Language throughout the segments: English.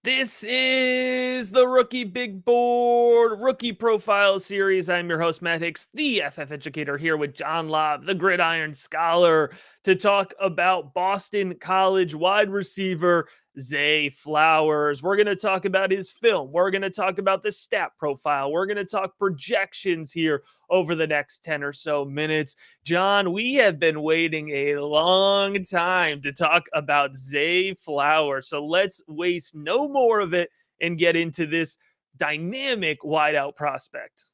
This is the Rookie Big Board Rookie Profile Series. I'm your host, Matt Hicks, the FF Educator, here with John Lobb, the Gridiron Scholar, to talk about Boston College wide receiver Zay Flowers. We're going to talk about his film. We're going to talk about the stat profile. We're going to talk projections here over the next 10 or so minutes. John, we have been waiting a long time to talk about Zay Flowers. So let's waste no more of it and get into this dynamic wideout prospect.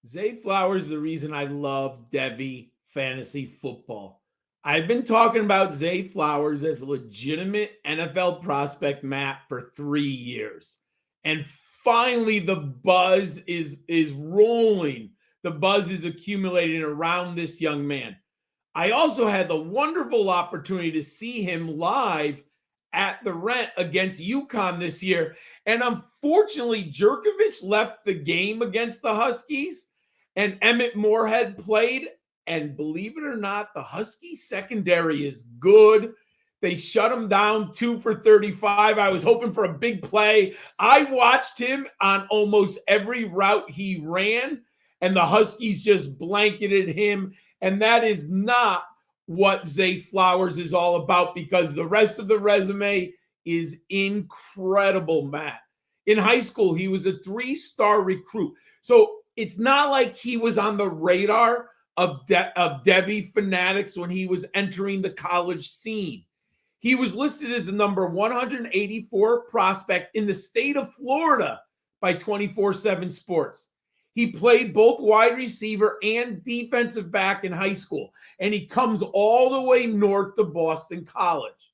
Zay Flowers is the reason I love Devy fantasy football. I've been talking about Zay Flowers as a legitimate NFL prospect, Matt, for 3 years. And finally, the buzz is rolling. The buzz is accumulating around this young man. I also had the wonderful opportunity to see him live at the Rent against UConn this year. And unfortunately, Jerkovich left the game against the Huskies, and Emmett Moorhead played. And believe it or not, the Huskies secondary is good. They shut him down 2 for 35. I was hoping for a big play. I watched him on almost every route he ran, and the Huskies just blanketed him. And that is not what Zay Flowers is all about, because the rest of the resume is incredible, Matt. In high school, he was a 3-star recruit. So it's not like he was on the radar of Devy fanatics when he was entering the college scene. He was listed as the number 184 prospect in the state of Florida by 24/7 Sports. He played both wide receiver and defensive back in high school, and he comes all the way north to Boston College.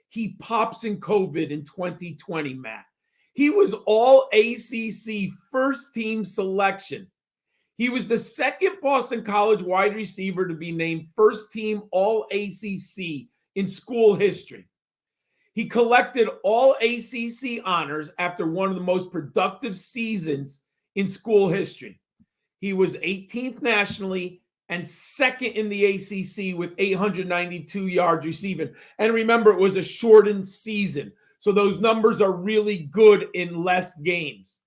He pops in COVID in 2020, Matt. He was all ACC first team selection. He was the second Boston College wide receiver to be named first team all ACC in school history. He collected all ACC honors after one of the most productive seasons in school history. He was 18th nationally and second in the ACC with 892 yards receiving. And remember, it was a shortened season, so those numbers are really good in less games.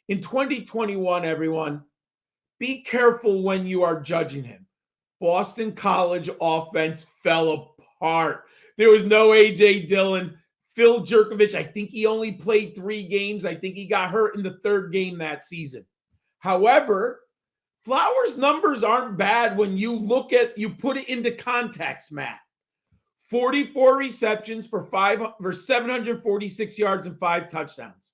In 2021, everyone, be careful when you are judging him. Boston College offense fell apart. There was no A.J. Dillon. Phil Jerkovich, I think he only played 3 games. I think he got hurt in the 3rd game that season. However, Flowers' numbers aren't bad when you put it into context, Matt. 44 receptions for 746 yards and 5 touchdowns.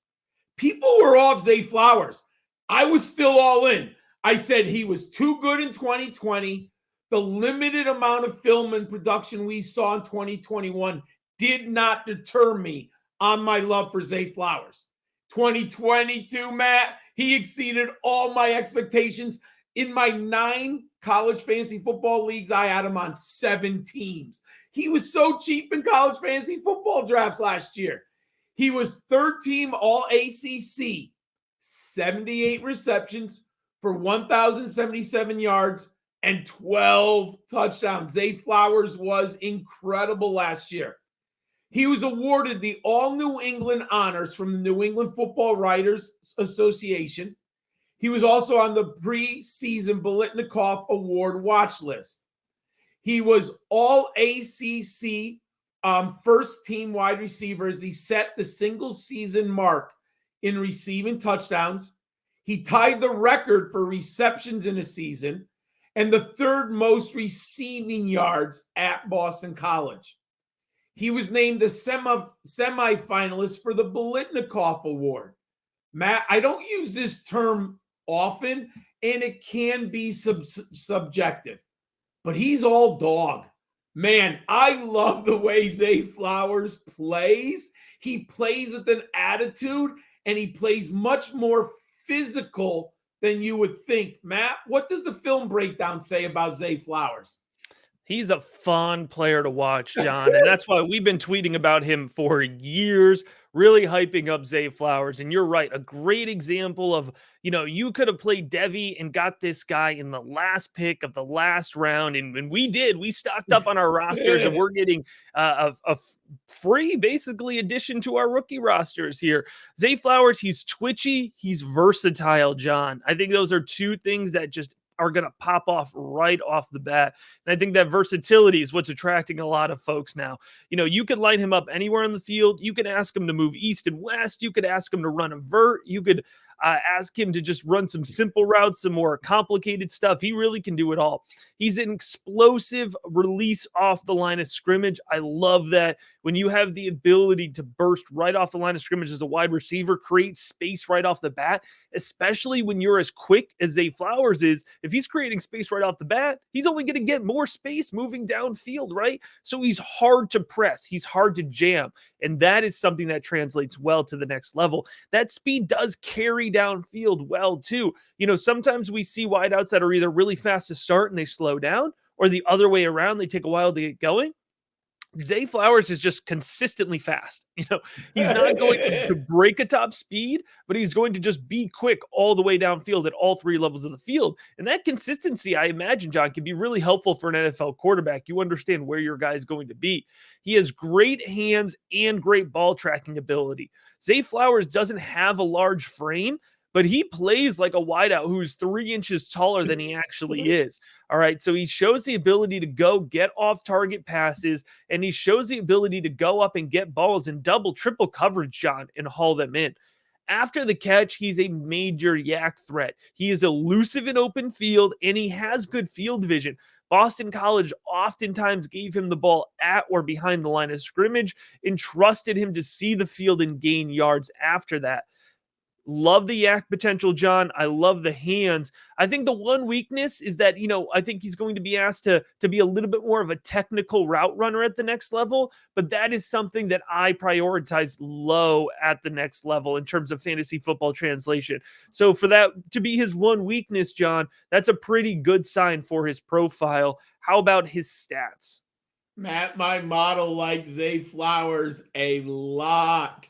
People were off Zay Flowers. I was still all in. I said he was too good in 2020. The limited amount of film and production we saw in 2021 did not deter me on my love for Zay Flowers. 2022, Matt, he exceeded all my expectations. In my 9 college fantasy football leagues, I had him on 7 teams. He was so cheap in college fantasy football drafts last year. He was 3rd team all ACC, 78 receptions for 1,077 yards and 12 touchdowns. Zay Flowers was incredible last year. He was awarded the All New England honors from the New England Football Writers Association. He was also on the preseason Biletnikoff Award watch list. He was all ACC first team wide receiver as he set the single season mark in receiving touchdowns. He tied the record for receptions in a season and the 3rd most receiving yards at Boston College. He was named the semifinalist for the Biletnikoff Award. Matt, I don't use this term often, and it can be subjective, but he's all dog. Man, I love the way Zay Flowers plays. He plays with an attitude, and he plays much more physical than you would think. Matt, what does the film breakdown say about Zay Flowers? He's a fun player to watch, John, and that's why we've been tweeting about him for years, really hyping up Zay Flowers. And you're right, a great example of, you could have played Devi and got this guy in the last pick of the last round, and we did. We stocked up on our rosters, and we're getting a free, basically, addition to our rookie rosters here. Zay Flowers, he's twitchy, he's versatile, John. I think those are two things that just are going to pop off right off the bat. And I think that versatility is what's attracting a lot of folks now. You could line him up anywhere on the field. You could ask him to move east and west. You could ask him to run a vert. You could ask him to just run some simple routes, some more complicated stuff. He really can do it all. He's an explosive release off the line of scrimmage. I love that. When you have the ability to burst right off the line of scrimmage as a wide receiver, create space right off the bat, especially when you're as quick as Zay Flowers is. If he's creating space right off the bat, he's only going to get more space moving downfield, right? So he's hard to press. He's hard to jam. And that is something that translates well to the next level. That speed does carry downfield well, too. Sometimes we see wideouts that are either really fast to start and they slow down, or the other way around, they take a while to get going. Zay Flowers is just consistently fast. He's not going to break a top speed, but he's going to just be quick all the way downfield at all three levels of the field. And that consistency, I imagine, John, can be really helpful for an NFL quarterback. You understand where your guy is going to be. He has great hands and great ball tracking ability. Zay Flowers doesn't have a large frame, but he plays like a wideout who's 3 inches taller than he actually is. All right. So he shows the ability to go get off target passes, and he shows the ability to go up and get balls in double, triple coverage, John, and haul them in. After the catch, he's a major yak threat. He is elusive in open field, and he has good field vision. Boston College oftentimes gave him the ball at or behind the line of scrimmage and trusted him to see the field and gain yards after that. Love the yak potential, John. I love the hands. I think the one weakness is that, I think he's going to be asked to be a little bit more of a technical route runner at the next level, but that is something that I prioritize low at the next level in terms of fantasy football translation. So for that to be his one weakness, John, that's a pretty good sign for his profile. How about his stats? Matt, my model likes Zay Flowers a lot.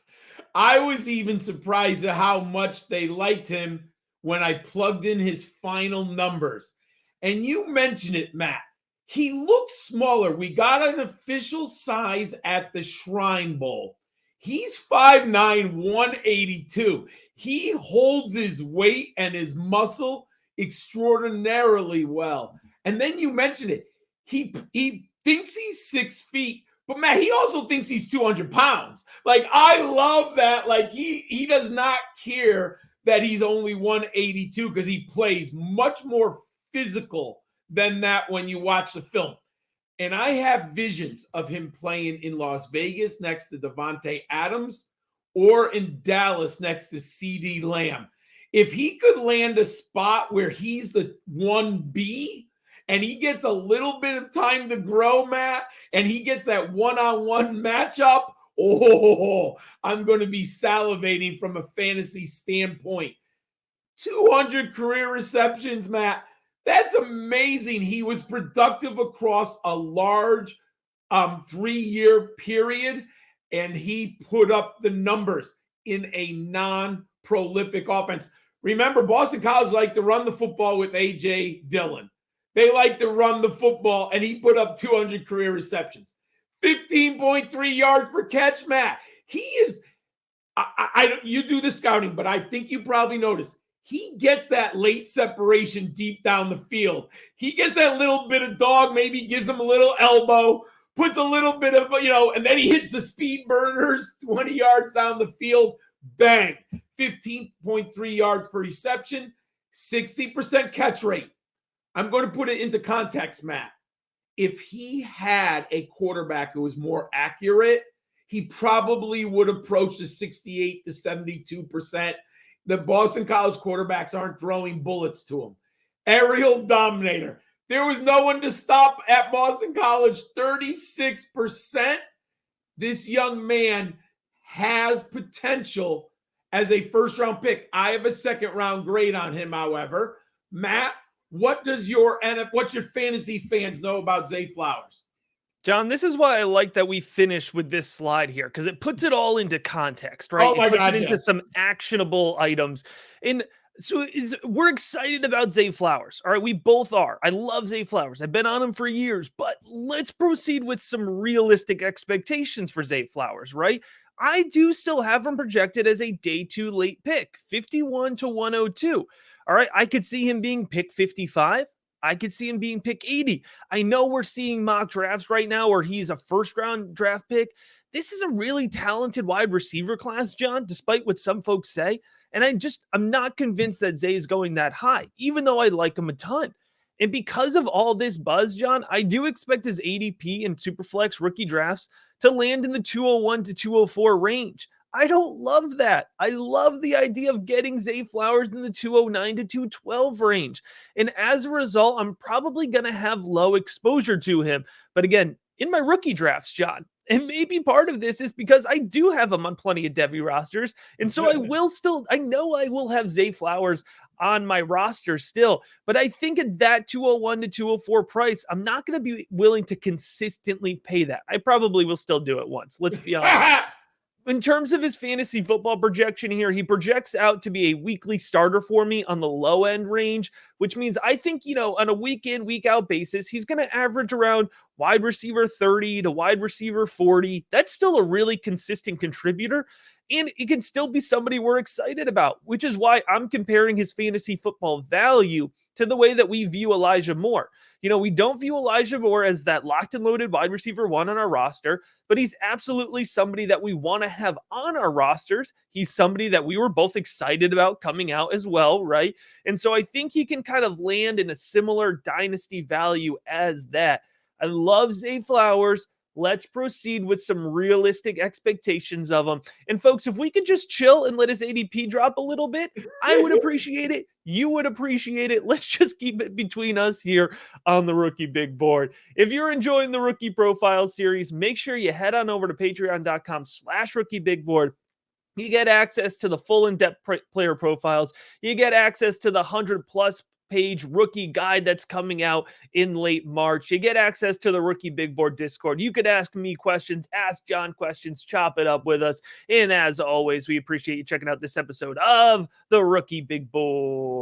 I was even surprised at how much they liked him when I plugged in his final numbers. And you mentioned it, Matt. He looks smaller. We got an official size at the Shrine Bowl. He's 5'9", 182. He holds his weight and his muscle extraordinarily well. And then you mentioned it. He thinks he's 6 feet. But Matt, he also thinks he's 200 pounds. Like, I love that. Like, he does not care that he's only 182 because he plays much more physical than that when you watch the film. And I have visions of him playing in Las Vegas next to Devontae Adams or in Dallas next to CeeDee Lamb. If he could land a spot where he's the 1B, and he gets a little bit of time to grow, Matt, and he gets that one-on-one matchup, I'm going to be salivating from a fantasy standpoint. 200 career receptions, Matt. That's amazing. He was productive across a large 3-year period, and he put up the numbers in a non-prolific offense. Remember, Boston College liked to run the football with A.J. Dillon. They like to run the football, and he put up 200 career receptions. 15.3 yards per catch, Matt. He is, you do the scouting, but I think you probably noticed, he gets that late separation deep down the field. He gets that little bit of dog, maybe gives him a little elbow, puts a little bit of, and then he hits the speed burners 20 yards down the field. Bang. 15.3 yards per reception, 60% catch rate. I'm going to put it into context, Matt. If he had a quarterback who was more accurate, he probably would approach the 68 to 72%. The Boston College quarterbacks aren't throwing bullets to him. Aerial dominator. There was no one to stop at Boston College. 36%. This young man has potential as a first-round pick. I have a second-round grade on him, however. Matt, what's your fantasy fans know about Zay Flowers? John, this is why I like that we finish with this slide here because it puts it all into context, right? Oh It my puts it God, into yes. some actionable items. And so we're excited about Zay Flowers. All right, we both are. I love Zay Flowers. I've been on him for years, but let's proceed with some realistic expectations for Zay Flowers, right? I do still have him projected as a day two late pick, 51 to 102. All right, I could see him being pick 55. I could see him being pick 80. I know we're seeing mock drafts right now where he's a first round draft pick. This is a really talented wide receiver class, John, despite what some folks say. And I'm not convinced that Zay is going that high, even though I like him a ton. And because of all this buzz, John, I do expect his ADP and Superflex rookie drafts to land in the 201 to 204 range. I don't love that. I love the idea of getting Zay Flowers in the 209 to 212 range. And as a result, I'm probably going to have low exposure to him. But again, in my rookie drafts, John, and maybe part of this is because I do have him on plenty of Devy rosters. And so I know I will have Zay Flowers on my roster still. But I think at that 201 to 204 price, I'm not going to be willing to consistently pay that. I probably will still do it once. Let's be honest. In terms of his fantasy football projection here, he projects out to be a weekly starter for me on the low end range, which means I think, on a week in, week out basis, he's going to average around wide receiver 30 to wide receiver 40. That's still a really consistent contributor. And it can still be somebody we're excited about, which is why I'm comparing his fantasy football value to the way that we view Elijah Moore. We don't view Elijah Moore as that locked and loaded wide receiver one on our roster, but he's absolutely somebody that we want to have on our rosters. He's somebody that we were both excited about coming out as well, right? And so I think he can kind of land in a similar dynasty value as that. I love Zay Flowers. Let's proceed with some realistic expectations of him. And folks, if we could just chill and let his ADP drop a little bit, I would appreciate it. You would appreciate it. Let's just keep it between us here on the Rookie Big Board. If you're enjoying the Rookie Profile series, make sure you head on over to patreon.com/Rookie Big Board. You get access to the full in-depth player profiles. You get access to the 100+ page rookie guide that's coming out in late March. You get access to the Rookie Big Board Discord. You could ask me questions, ask John questions, chop it up with us. And as always, we appreciate you checking out this episode of the Rookie Big Board.